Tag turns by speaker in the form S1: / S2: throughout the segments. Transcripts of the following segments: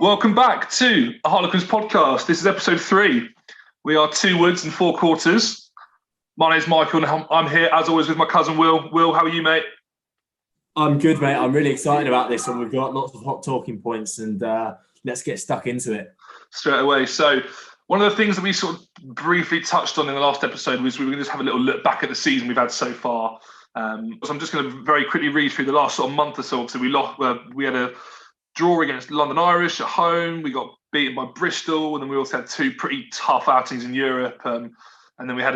S1: Welcome back to the Harlequins podcast. This is episode 3. We are 2 woods and 4 quarters. My name's Michael and I'm here as always with my cousin Will. Will, how are you, mate?
S2: I'm good, mate. I'm really excited about this one. We've got lots of hot talking points and let's get stuck into it.
S1: Straight away. So one of the things that we sort of briefly touched on in the last episode was we were going to just have a little look back at the season we've had so far. So I'm just going to very quickly read through the last sort of month or so. So we had a draw against London Irish at home. We got beaten by Bristol, and then we also had 2 pretty tough outings in Europe. And then we had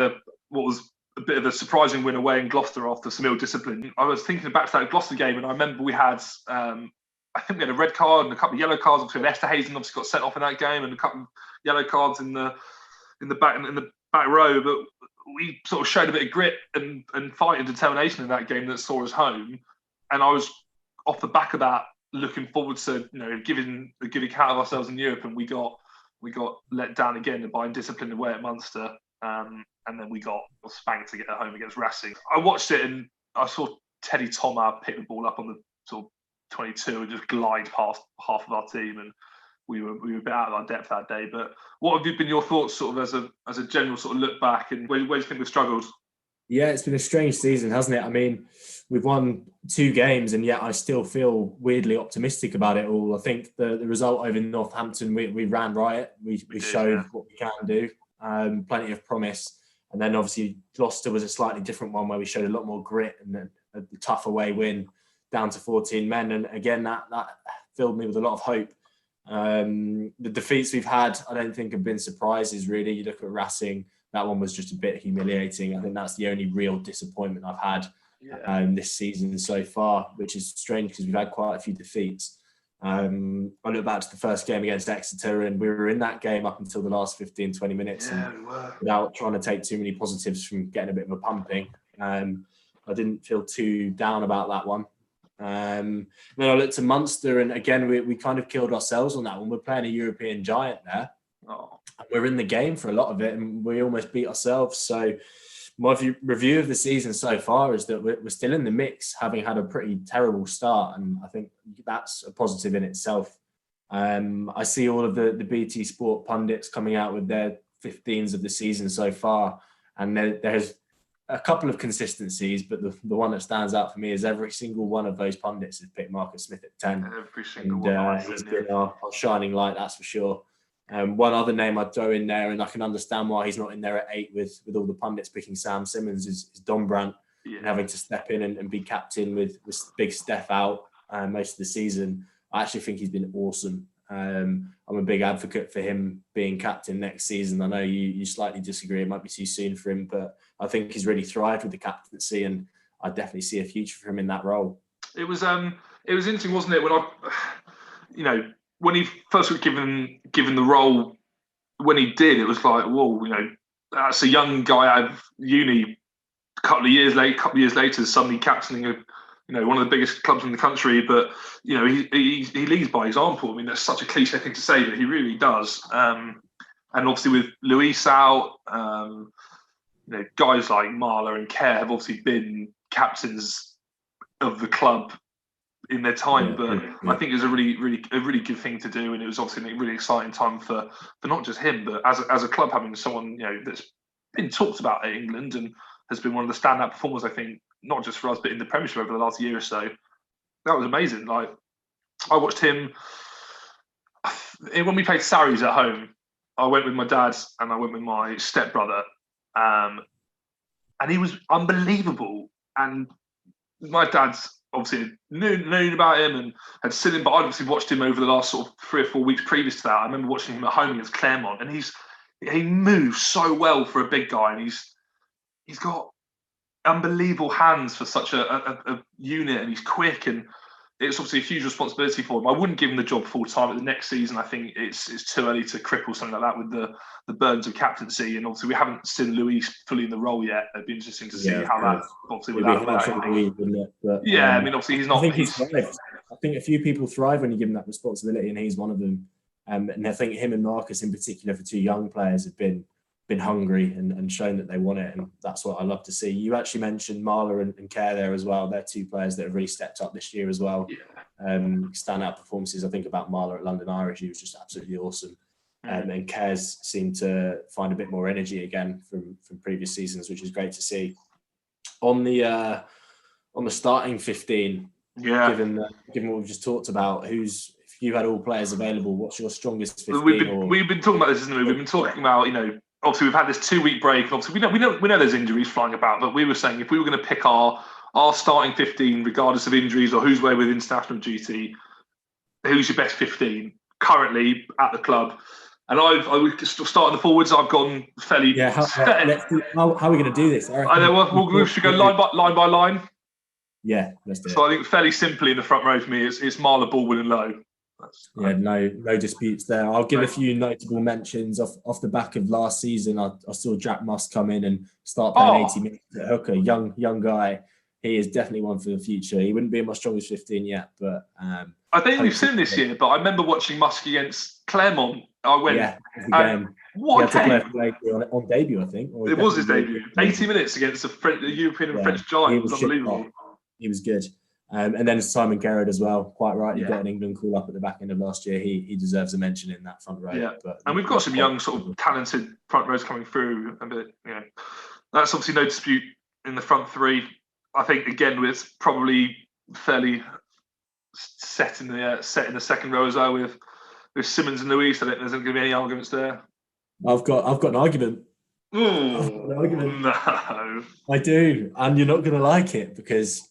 S1: what was a bit of a surprising win away in Gloucester after some ill discipline. I was thinking back to that Gloucester game, and I remember we had, I think we had a red card and a couple of yellow cards. Obviously, Esterhazen obviously got sent off in that game, and a couple of yellow cards in the back row. But we sort of showed a bit of grit and fight and determination in that game that saw us home. And I was off the back of that, looking forward to giving account of ourselves in Europe, and we got let down again by indiscipline away at Munster, and then we got spanked to get at home against Racing. I watched it and I saw Teddy Thomas pick the ball up on the sort of 22 and just glide past half of our team, and we were a bit out of our depth that day. But what have been your thoughts, sort of as a general sort of look back, and where do you think we struggled?
S2: Yeah, it's been a strange season, hasn't it? I mean, we've won 2 games, and yet I still feel weirdly optimistic about it all. I think the result over Northampton, we ran riot. We showed what we can do. Plenty of promise. And then obviously Gloucester was a slightly different one where we showed a lot more grit and a tough away win down to 14 men. And again, that filled me with a lot of hope. The defeats we've had, I don't think have been surprises, really. You look at Racing, that one was just a bit humiliating. I think that's the only real disappointment I've had this season so far, which is strange because we've had quite a few defeats. I look back to the first game against Exeter, and we were in that game up until the last 15, 20 minutes.
S1: Yeah, we were.
S2: Without trying to take too many positives from getting a bit of a pumping. I didn't feel too down about that one. Then I looked to Munster, and again, we kind of killed ourselves on that one. We're playing a European giant there.
S1: Oh.
S2: We're in the game for a lot of it, and we almost beat ourselves. So my review of the season so far is that we're still in the mix, having had a pretty terrible start, and I think that's a positive in itself. I see all of the BT Sport pundits coming out with their 15s of the season so far, and there's a couple of consistencies, but the one that stands out for me is every single one of those pundits has picked Marcus Smith at 10.
S1: Every single one.
S2: He's been our shining light, that's for sure. One other name I'd throw in there, and I can understand why he's not in there at 8 with all the pundits picking Sam Simmons, is Dombrandt, and having to step in and be captain with big Steph out most of the season. I actually think he's been awesome. I'm a big advocate for him being captain next season. I know you slightly disagree. It might be too soon for him, but I think he's really thrived with the captaincy, and I definitely see a future for him in that role.
S1: It was interesting, wasn't it, when when he first was given the role, when he did, it was like, whoa, that's a young guy out of uni. A couple of years later, suddenly captaining one of the biggest clubs in the country. But he leads by example. I mean, that's such a cliche thing to say, but he really does. And obviously with Luis out, guys like Marla and Kerr have obviously been captains of the club in their time, but I think it was a really good thing to do, and it was obviously a really exciting time for not just him, but as a club, having someone that's been talked about at England and has been one of the standout performers, I think, not just for us but in the Premiership over the last year or so. That was amazing. Like, I watched him when we played Sarries at home. I went with my dad and I went with my stepbrother, and he was unbelievable. And my dad's obviously knew about him and had seen him, but I'd obviously watched him over the last sort of 3 or 4 weeks previous to that. I remember watching him at home against Claremont, and he moves so well for a big guy, and he's got unbelievable hands for such a unit, and he's quick, and it's obviously a huge responsibility for him. I wouldn't give him the job full time at the next season. I think it's too early to cripple something like that with the burdens of captaincy, and obviously we haven't seen Luis fully in the role yet. It'd be interesting to see how that obviously without I mean, obviously he's not.
S2: I think a few people thrive when you give them that responsibility, and he's one of them. And I think him and Marcus in particular, for 2 young players, have been been hungry and shown that they want it, and that's what I love to see. You actually mentioned Marler and Kerr there as well. They're two players that have really stepped up this year as well. Standout performances. I think about Marler at London Irish. He was just absolutely awesome. And Kerr's seemed to find a bit more energy again from previous seasons, which is great to see. On the starting 15, given what we've just talked about, if you had all players available, what's your strongest 15?
S1: We've been talking about this, isn't we? We've been talking about, obviously we've had this 2-week break, and obviously we know there's injuries flying about, but we were saying if we were going to pick our starting 15, regardless of injuries or who's away with international duty, who's your best 15 currently at the club? And I starting the forwards. I've gone fairly.
S2: Yeah, how are we going to do this?
S1: I know we should go line by line.
S2: Yeah, let's do it.
S1: So I think fairly simply in the front row for me, it's Marler, Baldwin, and Lowe.
S2: No disputes there. I'll give a few notable mentions off the back of last season. I saw Jack Musk come in and start playing 80 minutes at hooker. Young guy. He is definitely one for the future. He wouldn't be in my strongest 15 yet, but
S1: I think we've seen this year. But I remember watching Musk against Claremont. I went,
S2: the game.
S1: What
S2: he had to play on debut, I think.
S1: It was his debut. 80 minutes against the European and French giant. It was unbelievable.
S2: He was good. And then Simon Gerrard as well. Quite right. He got an England call up at the back end of last year. He deserves a mention in that front row.
S1: Yeah. And we've got some young, sort of talented front rows coming through. And that's obviously no dispute in the front three. I think again, it's probably fairly set in the second row as well with Simmons and Luis. I don't think there's going to be any arguments there.
S2: I've got an argument.
S1: No,
S2: I do, and you're not going to like it because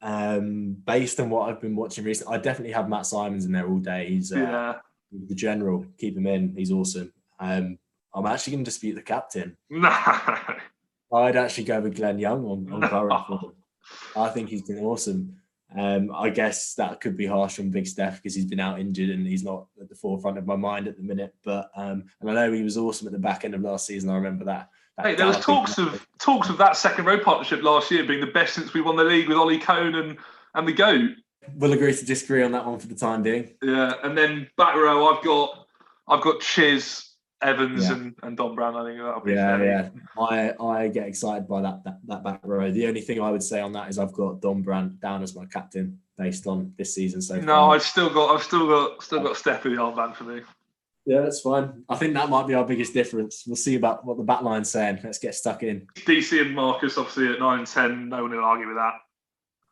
S2: based on what I've been watching recently, I definitely have Matt Simons in there all day. He's the general. Keep him in. He's awesome. I'm actually going to dispute the captain.
S1: No,
S2: I'd actually go with Glenn Young on current form. I think he's been awesome. I guess that could be harsh on Big Steph because he's been out injured and he's not at the forefront of my mind at the minute. But and I know he was awesome at the back end of last season. I remember that.
S1: Hey, there was talks of that second row partnership last year being the best since we won the league with Ollie Cohn and the GOAT.
S2: We'll agree to disagree on that one for the time being.
S1: Yeah, and then back row, I've got Chiz, Evans, and Dombrandt. I think that'll be fair.
S2: I get excited by that back row. The only thing I would say on that is I've got Dombrandt down as my captain based on this season so far.
S1: No, I've still got Steph in the armband for me.
S2: Yeah, that's fine. I think that might be our biggest difference. We'll see about what the back line's saying. Let's get stuck in.
S1: DC and Marcus obviously at 9 and 10. No one will argue with that.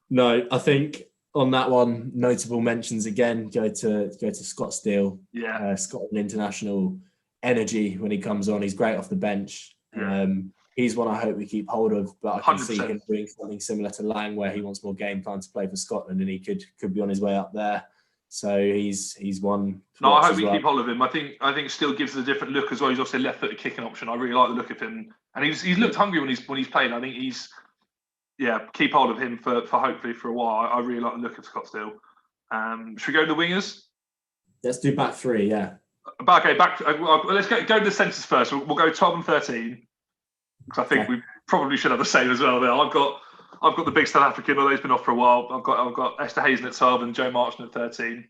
S2: No, I think on that one, notable mentions again go to Scott Steele.
S1: Yeah,
S2: Scotland international energy when he comes on. He's great off the bench.
S1: Yeah.
S2: He's one I hope we keep hold of, but I can
S1: 100%.
S2: see him doing something similar to Lang where he wants more game time to play for Scotland and he could be on his way up there. So he's one.
S1: No, I hope we keep hold of him. I think Steele gives us a different look as well. He's also a left-footed kicking option. I really like the look of him, and he's looked hungry when he's played. I think keep hold of him for hopefully for a while. I really like the look of Scott Steele. Should we go to the wingers?
S2: Let's do back three. Yeah.
S1: Okay, let's go to the centres first. We'll go 12 and 13 because I think we probably should have the same as well. There, I've got the big South African, although he's been off for a while. I've got Esther Hazen at 12 and Joe Marchant at 13.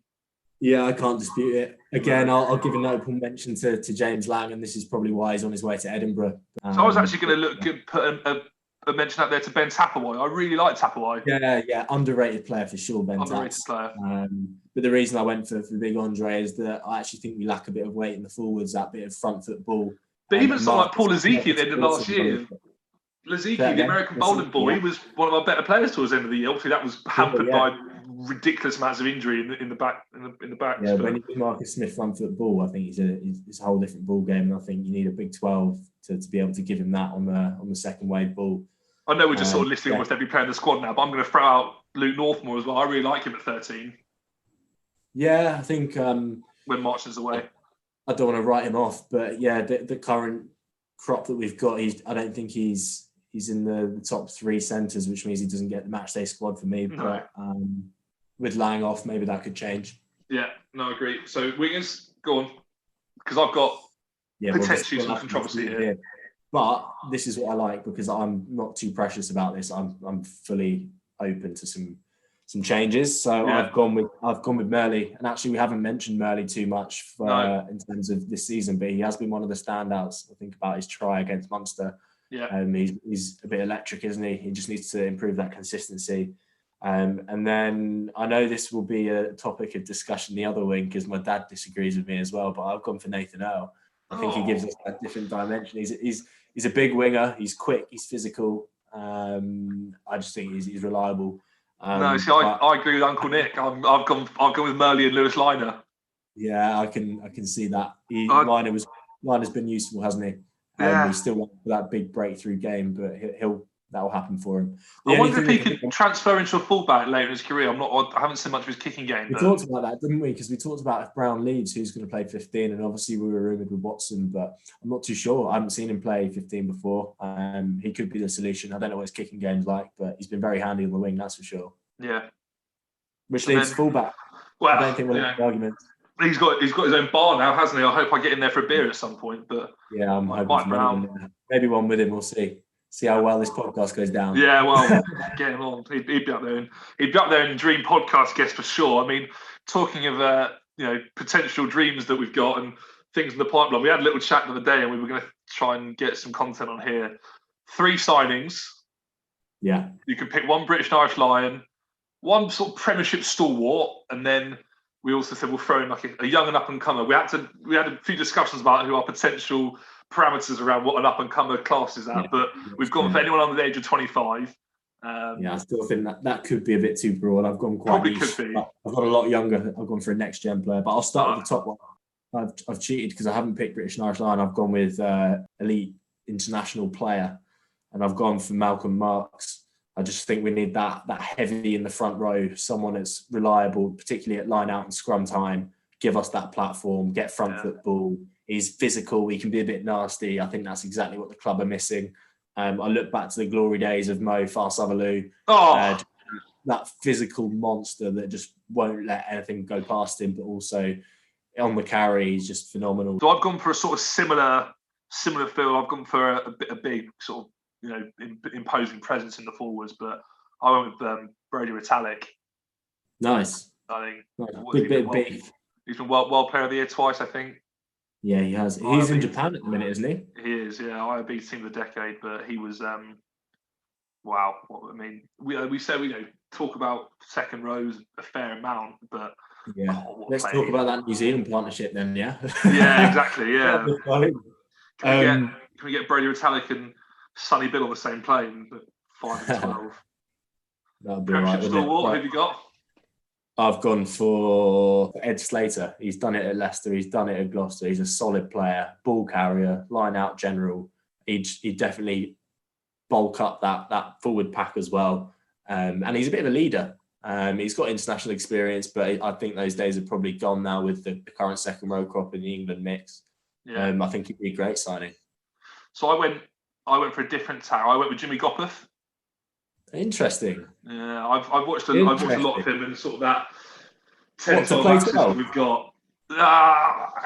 S2: Yeah, I can't dispute it. Again, I'll give a notable mention to James Lang, and this is probably why he's on his way to Edinburgh.
S1: So I was actually going to put a mention out there to Ben Tapawai. I really like Tapawai.
S2: Yeah, underrated player for sure, Ben.
S1: Underrated player.
S2: But the reason I went for Big Andre is that I actually think we lack a bit of weight in the forwards, that bit of front foot ball.
S1: But even someone like Paul Laziki at the end of last year. Laziki, the American bowling ball, he was one of our better players towards the end of the year. Obviously, that was hampered by ridiculous amounts of injury in the back.
S2: Yeah, when you do Marcus Smith front foot ball, I think it's a whole different ball game, and I think you need a big 12 to be able to give him that on the second wave ball.
S1: I know we're just sort of listing almost every player in the squad now, but I'm going to throw out Luke Northmore as well. I really like him at 13.
S2: Yeah, I think
S1: when Marchant's away,
S2: I don't want to write him off, but yeah, the current crop that we've got, I don't think he's in the top three centres, which means he doesn't get the matchday squad for me.
S1: No.
S2: But with Lang off, maybe that could change.
S1: Yeah, no, I agree. So wingers, go on, because I've got potentially some controversy here.
S2: But this is what I like because I'm not too precious about this. I'm fully open to some changes. So
S1: Yeah.
S2: I've gone with Murley, and actually we haven't mentioned Murley too much in terms of this season, but he has been one of the standouts. I think about his try against Munster.
S1: Yeah.
S2: He's a bit electric, isn't he? He just needs to improve that consistency. And then I know this will be a topic of discussion the other wing because my dad disagrees with me as well, but I've gone for Nathan Earl. I think he gives us a different dimension. He's a big winger. He's quick. He's physical. I just think he's reliable.
S1: I agree with Uncle Nick. I've gone with Murley and Lewis Liner.
S2: Yeah, I can see that. Liner's been useful, hasn't he? He's still waiting for that big breakthrough game, but that'll happen for him.
S1: I wonder if he could transfer into a fullback later in his career. I haven't seen much of his kicking game.
S2: We talked about that, didn't we? Because we talked about if Brown leaves, who's going to play 15, and obviously we were rumoured with Watson, but I'm not too sure. I haven't seen him play 15 before. He could be the solution. I don't know what his kicking game's like, but he's been very handy on the wing, that's for sure.
S1: Yeah.
S2: Which leads fullback.
S1: Well,
S2: I don't think we'll have the argument.
S1: He's got his own bar now, hasn't he? I hope I get in there for a beer at some point. But
S2: yeah, I'm hoping for maybe one with him. We'll see how well this podcast goes down.
S1: Yeah, well, get him on. He'd be up there, and dream podcast guest for sure. I mean, talking of potential dreams that we've got and things in the pipeline, we had a little chat the other day, and we were going to try and get some content on here. 3 signings.
S2: Yeah,
S1: you can pick one British and Irish Lion, one sort of Premiership stalwart, and then we also said we'll throw in like a young and up and comer. We had a few discussions about who our potential parameters around what an up and comer class is at, but we've gone for anyone under the age of 25.
S2: I still think that could be a bit too broad. I've gone quite
S1: probably
S2: niche.
S1: Could be.
S2: I've got a lot younger. I've gone for a next gen player, but I'll start with the top one. I've cheated because I haven't picked British and Irish Lion. I've gone with elite international player, and I've gone for Malcolm Marks. I just think we need that heavy in the front row, someone that's reliable, particularly at line out and scrum time, give us that platform, get front football. He's physical, he can be a bit nasty. I think that's exactly what the club are missing. I look back to the glory days of Mo Farsavalu, that physical monster that just won't let anything go past him, but also on the carry, he's just phenomenal.
S1: So I've gone for a sort of similar feel. I've gone for a big sort of, imposing presence in the forwards, but I went with Brody Retallick.
S2: Nice.
S1: I think
S2: big bit of beef.
S1: He's been World Player of the Year twice, I think.
S2: Yeah, he has. He's in Japan at the minute, isn't he?
S1: He is, yeah. IOB Team of the Decade, but he was wow. We say we talk about second rows a fair amount, but
S2: let's talk about that New Zealand partnership then. Yeah.
S1: Yeah, exactly. Yeah. Can we get Brody Retallick and Sonny Bill on the same plane at 5 and 12?
S2: That'll be right.
S1: What have you got?
S2: I've gone for Ed Slater. He's done it at Leicester. He's done it at Gloucester. He's a solid player, ball carrier, line out general. He'd definitely bulk up that forward pack as well. And he's a bit of a leader. He's got international experience, but I think those days are probably gone now with the current second row crop in the England mix. Yeah. I think he'd be a great signing.
S1: So I went for a different tack. I went with Jimmy Gopperth.
S2: Interesting.
S1: Yeah, I've watched a lot of him and sort of that 10-12 axis that we've got.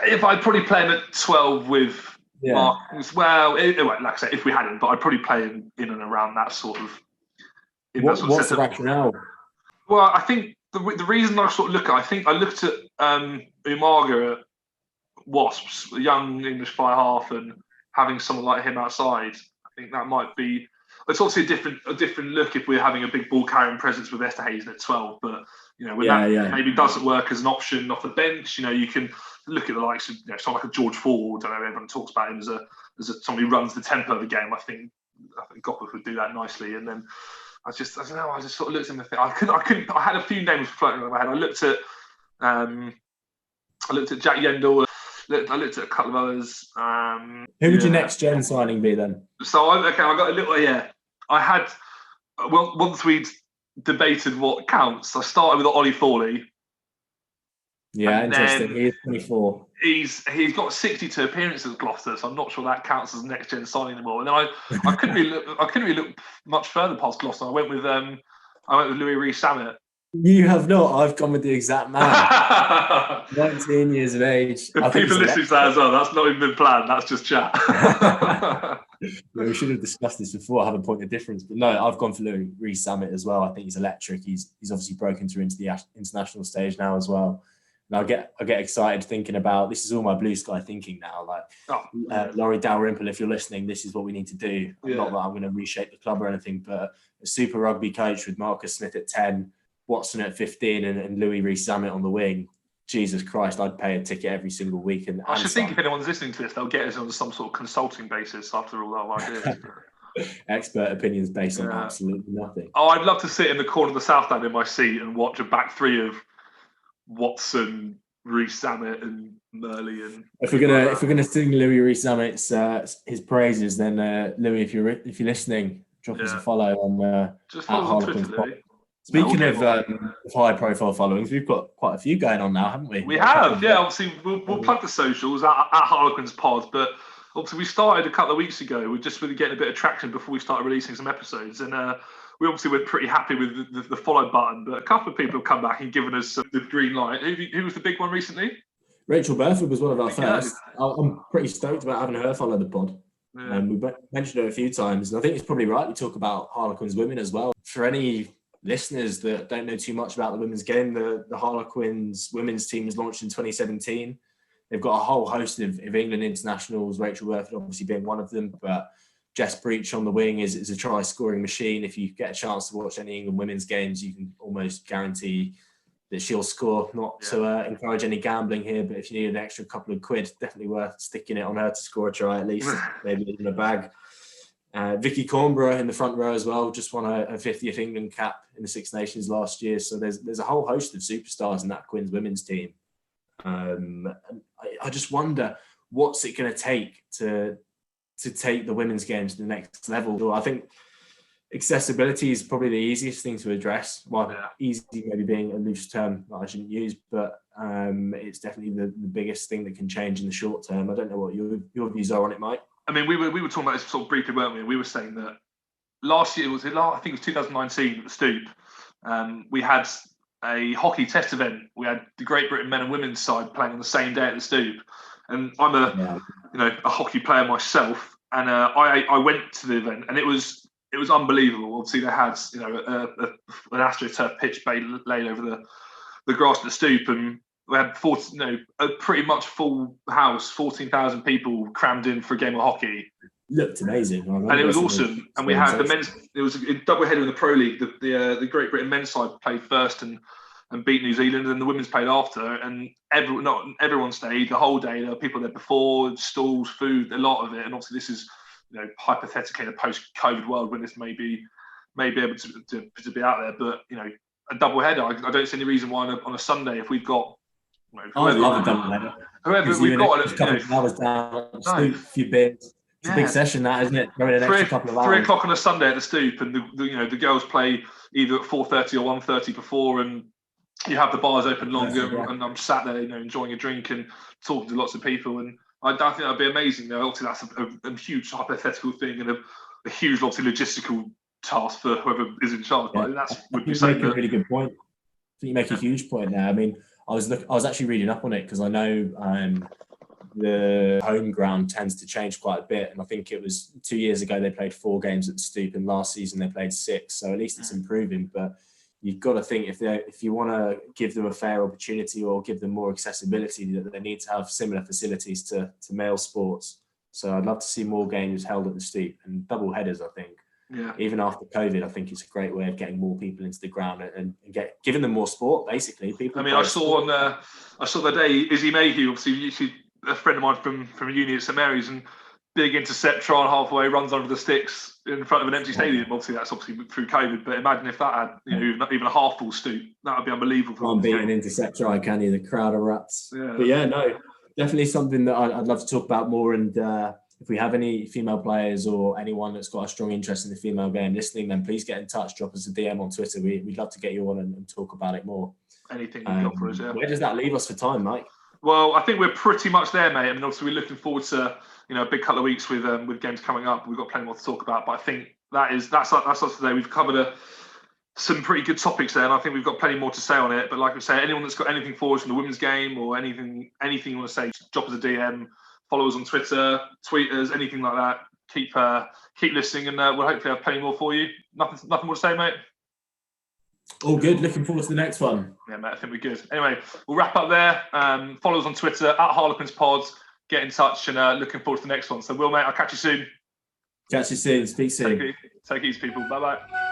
S1: If I'd probably play him at 12 with Marquee, well, like I said, if we hadn't, but I'd probably play him in and around that sort of.
S2: What's the rationale?
S1: Well, I think the reason I sort of I looked at Umaga at Wasps, a young English fly half, and having someone like him outside, I think that might be. It's obviously a different look if we're having a big ball carrying presence with Esterhazy at 12, but when that maybe doesn't work as an option off the bench, you can look at the likes of someone like a George Ford. I know everyone talks about him as someone who runs the tempo of the game. I think Gopperth would do that nicely. And then I just sort of looked at him and I had a few names floating around my head. I looked at Jack Yendall. I looked at a couple of others.
S2: Who would your next gen signing be then?
S1: So I got a little. I had. Well, once we'd debated what counts, I started with Ollie Thorley.
S2: Yeah, interesting. He is 24.
S1: He's got 62 appearances at Gloucester, so I'm not sure that counts as a next gen signing anymore. And then I couldn't really look much further past Gloucester. I went with Louis Rees-Sammet.
S2: You have not. I've gone with the exact man. 19 years of age.
S1: If people listening to that as well, that's not even been planned. That's just chat.
S2: We should have discussed this before, have a point of difference. But no, I've gone for Louis Rees-Zammit as well. I think he's electric. He's obviously broken through into the international stage now as well. And I get excited thinking about, this is all my blue sky thinking now. Like, Laurie Dalrymple, if you're listening, this is what we need to do. Not that I'm going to reshape the club or anything, but a Super Rugby coach with Marcus Smith at 10, Watson at 15, and Louis Rees-Zammit on the wing. Jesus Christ, I'd pay a ticket every single week. And
S1: I should think if anyone's listening to this, they'll get us on some sort of consulting basis after all our ideas.
S2: Expert opinions based on absolutely nothing.
S1: Oh, I'd love to sit in the corner of the South Stand in my seat and watch a back three of Watson, Rees-Zammit, and Murley. And
S2: if we're gonna sing Louis Rees-Zammit's his praises, then Louis, if you're listening, drop us a follow on
S1: just follow us on Twitter, Louis.
S2: Speaking of high-profile followings, we've got quite a few going on now, haven't we?
S1: We have, yeah. Obviously, we'll plug the socials at Harlequins Pod, but obviously we started a couple of weeks ago. We're just really getting a bit of traction before we started releasing some episodes, and we obviously were pretty happy with the follow button. But a couple of people have come back and given us the green light. Who was the big one recently?
S2: Rachel Burford was one of our first. I'm pretty stoked about having her follow the pod.
S1: Yeah.
S2: We mentioned her a few times, and I think it's probably right we talk about Harlequins women as well. For any listeners that don't know too much about the women's game, the Harlequins women's team was launched in 2017. They've got a whole host of England internationals, Rachel Burford obviously being one of them, but Jess Breach on the wing is a try-scoring machine. If you get a chance to watch any England women's games, you can almost guarantee that she'll score. Not to encourage any gambling here, but if you need an extra couple of quid, definitely worth sticking it on her to score a try at least, maybe in a bag. Vicky Cornborough in the front row as well, just won a 50th England cap in the Six Nations last year. So there's a whole host of superstars in that Quins women's team. I just wonder, what's it going to take to take the women's game to the next level? I think accessibility is probably the easiest thing to address. Well, easy maybe being a loose term that I shouldn't use, but it's definitely the biggest thing that can change in the short term. I don't know what your views are on it, Mike.
S1: I mean, we were talking about this sort of briefly, weren't we? We were saying that last year, I think it was 2019 at the Stoop, we had a hockey test event. We had the Great Britain men and women's side playing on the same day at the Stoop, and I'm a hockey player myself, and I went to the event, and it was unbelievable. Obviously, they had an AstroTurf pitch laid over the grass at the Stoop, and we had a pretty much full house, 14,000 people crammed in for a game of hockey.
S2: Looked amazing,
S1: and it was awesome. And we had the men's. It was a double header in the Pro League. The Great Britain men's side played first and beat New Zealand, and the women's played after. And everyone stayed the whole day. There were people there before, stalls, food, a lot of it. And obviously, this is hypothetically in a post-COVID world when this may be able to be out there. But a double header. I don't see any reason why on a Sunday, if we've got.
S2: I love a double header.
S1: Whoever we've got,
S2: a couple of hours down, a few bits. It's a big session, that, isn't it? An extra couple of hours.
S1: 3 o'clock on a Sunday at the Stoop, and the girls play either at 4:30 or 1:30 before, and you have the bars open longer. And I'm sat there, enjoying a drink and talking to lots of people, and I think that'd be amazing. Obviously, that's a huge hypothetical thing and a huge, obviously, logistical task for whoever is in charge. But would be
S2: a really good point. I think you make a huge point there. I mean, I was actually reading up on it because I know the home ground tends to change quite a bit, and I think it was 2 years ago they played 4 games at the Stoop, and last season they played 6. So at least it's improving. But you've got to think if you want to give them a fair opportunity or give them more accessibility, that they need to have similar facilities to male sports. So I'd love to see more games held at the Stoop and double headers. I think.
S1: Yeah.
S2: Even after COVID, I think it's a great way of getting more people into the ground and giving them more sport. Basically, people.
S1: I mean, I saw the day Izzy Mayhew, obviously a friend of mine from uni at St Mary's, and big intercept, try and halfway runs under the sticks in front of an empty stadium. Obviously, that's through COVID. But imagine if that had even a half full Stoop, that would be unbelievable.
S2: Can't beat an intercept try, can you? The crowd of rats.
S1: Yeah.
S2: But definitely something that I'd love to talk about more. And if we have any female players or anyone that's got a strong interest in the female game listening, then please get in touch. Drop us a DM on Twitter. We'd love to get you on and talk about it more.
S1: Anything you've got for us, yeah.
S2: Where does that leave us for time, Mike?
S1: Well, I think we're pretty much there, mate. I mean, obviously, we're looking forward to a big couple of weeks with games coming up. We've got plenty more to talk about, but I think that's us today. We've covered some pretty good topics there, and I think we've got plenty more to say on it. But like I say, anyone that's got anything for us from the women's game or anything you want to say, drop us a DM, follow us on Twitter, tweet us, anything like that. keep listening, and we'll hopefully have plenty more for you. Nothing more to say, mate.
S2: All good. Looking forward to the next one.
S1: Yeah, mate, I think we're good. Anyway, we'll wrap up there. Follow us on Twitter at Harlequins Pods. Get in touch, and looking forward to the next one. So, Will, mate, I'll catch you soon.
S2: Catch you soon. Speak soon.
S1: Take it easy, people. Bye-bye.